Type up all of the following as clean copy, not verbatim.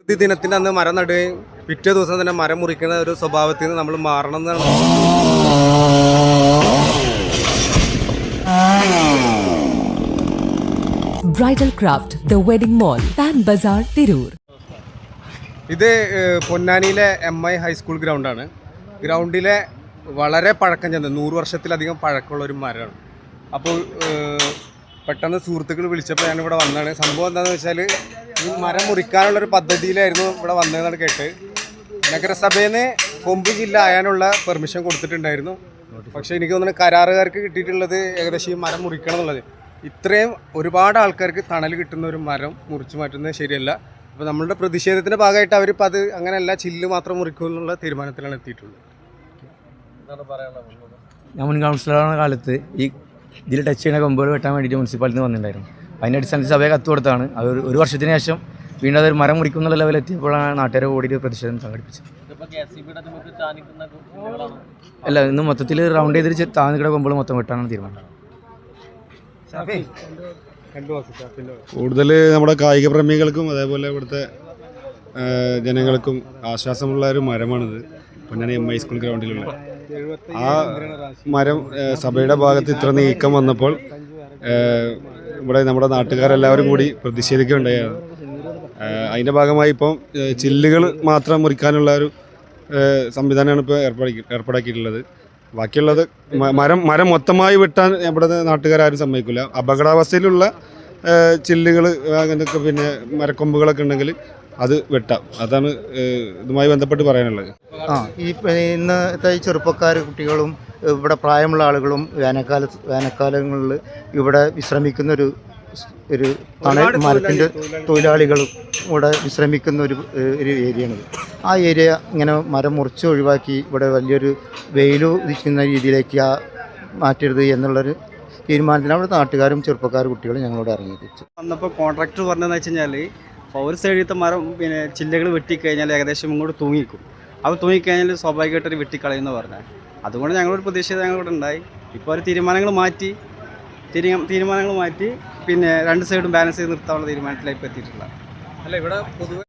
ദിനത്തിൻ്റെ അന്ന് മരം നടുകയും പിറ്റേ ദിവസം തന്നെ മരം മുറിക്കുന്ന ഒരു സ്വഭാവത്തിൽ നിന്ന് നമ്മൾ മാറണം എന്നാണ്. Bridal craft the wedding mall പാൻ ബസാർ തിരൂർ. ഇത് പൊന്നാനിയിലെ MI ഹൈസ്കൂൾ ഗ്രൗണ്ടാണ്. ഗ്രൗണ്ടിലെ വളരെ പഴക്കം ചെന്ന 100 വർഷത്തിലധികം പഴക്കമുള്ള ഒരു മരമാണ്. അപ്പോൾ പെട്ടെന്ന് സുഹൃത്തുക്കൾ വിളിച്ചപ്പോൾ ഞാനിവിടെ വന്നതാണ്. സംഭവം എന്താണെന്ന് വെച്ചാൽ ഈ മരം മുറിക്കാനുള്ളൊരു പദ്ധതിയിലായിരുന്നു ഇവിടെ വന്നതെന്നാണ് കേട്ട്. നഗരസഭയിൽ നിന്ന് കൊമ്പ് ജില്ല അയാനുള്ള പെർമിഷൻ കൊടുത്തിട്ടുണ്ടായിരുന്നു. പക്ഷേ എനിക്ക് തോന്നുന്നു കരാറുകാർക്ക് കിട്ടിയിട്ടുള്ളത് ഏകദേശം ഈ മരം മുറിക്കണം എന്നുള്ളത്. ഇത്രയും ഒരുപാട് ആൾക്കാർക്ക് തണൽ കിട്ടുന്ന ഒരു മരം മുറിച്ചു മാറ്റുന്നത് ശരിയല്ല. അപ്പോൾ നമ്മളുടെ പ്രതിഷേധത്തിൻ്റെ ഭാഗമായിട്ട് അവരിപ്പോൾ അത് അങ്ങനെയല്ല, ചില്ല് മാത്രം മുറിക്കും എന്നുള്ള തീരുമാനത്തിലാണ് എത്തിയിട്ടുള്ളത്. ഞാൻ മുൻ കൗൺസിലറാണ് കാലത്ത് ഇതിൽ ടച്ച് ചെയ്യുന്ന കൊമ്പുകൾ വെട്ടാൻ വേണ്ടിയിട്ട് മുനിസിപ്പാലിറ്റി വന്നിട്ടുണ്ടായിരുന്നു. അതിൻ്റെ അടിസ്ഥാനത്തിൽ സഭയെ കത്ത് കൊടുത്താണ്. അത് ഒരു വർഷത്തിന് ശേഷം വീണ്ടും അതൊരു മരം മുറിക്കുന്നുള്ള ലെവലിൽ എത്തിയപ്പോഴാണ് നാട്ടുകാരെ കൂടിയിട്ട് പ്രതിഷേധം സംഘടിപ്പിച്ചത്. അല്ല, ഇന്ന് മൊത്തത്തിൽ റൗണ്ട് ചെയ്തിട്ട് താന്നിക്കിട കൊമ്പുകൾ മൊത്തം വെട്ടാനാണ് തീരുമാനം. കൂടുതൽ നമ്മുടെ കായിക പ്രേമികൾക്കും അതേപോലെ ഇവിടുത്തെ ജനങ്ങൾക്കും ആശ്വാസമുള്ള ഒരു മരമാണിത്. പൊന്നാനി MI സ്കൂൾ ഗ്രൗണ്ടിലുള്ള ആ മരം സഭയുടെ ഭാഗത്ത് ഇത്ര നീക്കം വന്നപ്പോൾ ഇവിടെ നമ്മുടെ നാട്ടുകാരെല്ലാവരും കൂടി പ്രതിഷേധിക്കുകയുണ്ടായിരുന്നു. അതിൻ്റെ ഭാഗമായി ഇപ്പം ചില്ലുകൾ മാത്രം മുറിക്കാനുള്ള ഒരു സംവിധാനമാണ് ഇപ്പോൾ ഏർപ്പാടാക്കിയിട്ടുള്ളത്. ബാക്കിയുള്ളത് മരം മൊത്തമായി വെട്ടാൻ ഇവിടെ നാട്ടുകാരും സമ്മതിക്കില്ല. അപകടാവസ്ഥയിലുള്ള ചില്ലുകൾ അങ്ങനെയൊക്കെ പിന്നെ മരക്കൊമ്പുകളൊക്കെ ഉണ്ടെങ്കിൽ അത് വെട്ടാം. അതാണ് ഇതുമായി ബന്ധപ്പെട്ട് പറയാനുള്ളത്. ഇന്നത്തെ ചെറുപ്പക്കാർ കുട്ടികളും ഇവിടെ പ്രായമുള്ള ആളുകളും വേനൽക്കാലങ്ങളിൽ ഇവിടെ വിശ്രമിക്കുന്ന ഒരു മരത്തിൻ്റെ തൊഴിലാളികളും ഇവിടെ വിശ്രമിക്കുന്ന ഒരു ഏരിയയാണിത്. ആ ഏരിയ ഇങ്ങനെ മരം മുറിച്ച് ഒഴിവാക്കി ഇവിടെ വലിയൊരു വെയിൽ ഉദിക്കുന്ന രീതിയിലേക്ക് മാറ്റരുത് എന്നുള്ളൊരു തീരുമാനത്തിലാണ് അവിടെ നാട്ടുകാരും ചെറുപ്പക്കാരും കുട്ടികളും ഞങ്ങളോട് ഇറങ്ങിയെത്തിച്ചു. വന്നപ്പോൾ കോൺട്രാക്ടർ പറഞ്ഞതെന്ന് വെച്ച് കഴിഞ്ഞാൽ ഒരു സൈഡിലത്തെ മരം പിന്നെ ചില്ലകൾ വെട്ടിക്കഴിഞ്ഞാൽ ഏകദേശം ഇങ്ങോട്ട് തൂങ്ങിക്കും. അപ്പോൾ തൂങ്ങിക്കഴിഞ്ഞാൽ സ്വാഭാവികമായിട്ടൊരു വെട്ടിക്കളയെന്ന് പറഞ്ഞാൽ അതുകൊണ്ട് ഞങ്ങളൊരു പ്രതിഷേധം ഞങ്ങളിവിടെ ഉണ്ടായി. ഇപ്പോൾ ഒരു തീരുമാനങ്ങൾ മാറ്റി പിന്നെ 2 സൈഡും ബാലൻസ് ചെയ്ത് നിർത്താനുള്ള തീരുമാനത്തിലേക്ക് ഇപ്പോൾ എത്തിയിട്ടുള്ളത്. അല്ല, ഇവിടെ പൊതുവെ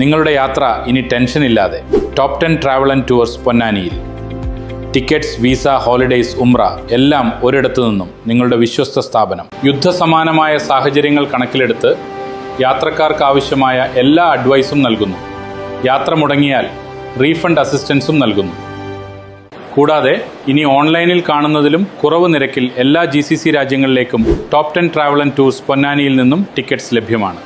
നിങ്ങളുടെ യാത്ര ഇനി ടെൻഷൻ ഇല്ലാതെ. ടോപ്പ് 10 ട്രാവൽ ആൻഡ് ടൂർസ് പൊന്നാനിയിൽ. ടിക്കറ്റ്സ്, വിസ, ഹോളിഡേയ്സ്, ഉംറ എല്ലാം ഒരിടത്തു നിന്നും. നിങ്ങളുടെ വിശ്വസ്ത സ്ഥാപനം. യുദ്ധസമാനമായ സാഹചര്യങ്ങൾ കണക്കിലെടുത്ത് യാത്രക്കാർക്ക് ആവശ്യമായ എല്ലാ അഡ്വൈസും നൽകുന്നു. യാത്ര മുടങ്ങിയാൽ റീഫണ്ട് അസിസ്റ്റൻസും നൽകുന്നു. കൂടാതെ ഇനി ഓൺലൈനിൽ കാണുന്നതിലും കുറവ് നിരക്കിൽ എല്ലാ GCC രാജ്യങ്ങളിലേക്കും ടോപ്പ് 10 ട്രാവൽ ആൻഡ് ടൂർസ് പൊന്നാനിയിൽ നിന്നും ടിക്കറ്റ്സ് ലഭ്യമാണ്.